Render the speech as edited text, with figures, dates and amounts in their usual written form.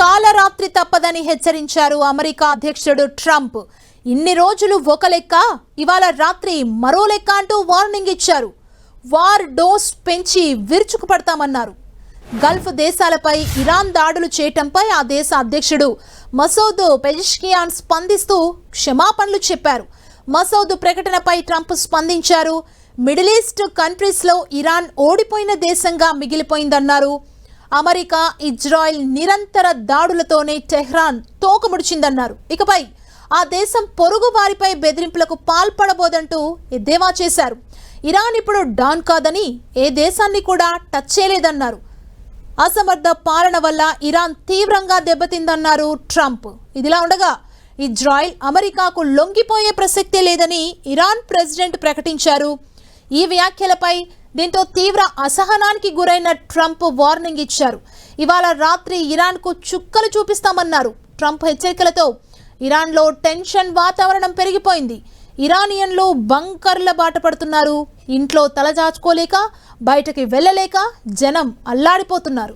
కాలరాత్రి తప్పదని హెచ్చరించారు అమెరికా అధ్యక్షుడు ట్రంప్. ఇన్ని రోజులు ఒక లెక్క, ఇవాళ రాత్రి మరో లెక్క అంటూ వార్నింగ్ ఇచ్చారు. వార్ డోస్ పెంచి విరుచుకుపడతామన్నారు. గల్ఫ్ దేశాలపై ఇరాన్ దాడులు చేయటంపై ఆ దేశ అధ్యక్షుడు మసూద్ పెజిష్కియాన్ స్పందిస్తూ క్షమాపణలు చెప్పారు. మసూద్ ప్రకటనపై ట్రంప్ స్పందించారు. మిడిల్ ఈస్ట్ కంట్రీస్లో ఇరాన్ ఓడిపోయిన దేశంగా మిగిలిపోయిందన్నారు. అమెరికా, ఇజ్రాయెల్ నిరంతర దాడులతోనే టెహ్రాన్ తోకముడిచిందన్నారు. ఇకపై ఆ దేశం పొరుగు వారిపై బెదిరింపులకు పాల్పడబోదంటూ ఎద్దేవా చేశారు. ఇరాన్ ఇప్పుడు డాన్ కాదని ఏ దేశాన్ని కూడా టచ్ చేయలేదన్నారు. అసమర్థ పాలన వల్ల ఇరాన్ తీవ్రంగా దెబ్బతిందన్నారు ట్రంప్. ఇదిలా ఉండగా ఇజ్రాయెల్ అమెరికాకు లొంగిపోయే ప్రసక్తే లేదని ఇరాన్ ప్రెసిడెంట్ ప్రకటించారు. ఈ వ్యాఖ్యలపై దీంతో తీవ్ర అసహనానికి గురైన ట్రంప్ వార్నింగ్ ఇచ్చారు. ఇవాళ రాత్రి ఇరాన్కు చుక్కలు చూపిస్తామన్నారు. ట్రంప్ హెచ్చరికలతో ఇరాన్లో టెన్షన్ వాతావరణం పెరిగిపోయింది. ఇరానియన్లు బంకర్ల బాట పడుతున్నారు. ఇంట్లో తలదాచుకోలేక, బయటకి వెళ్ళలేక జనం అల్లాడిపోతున్నారు.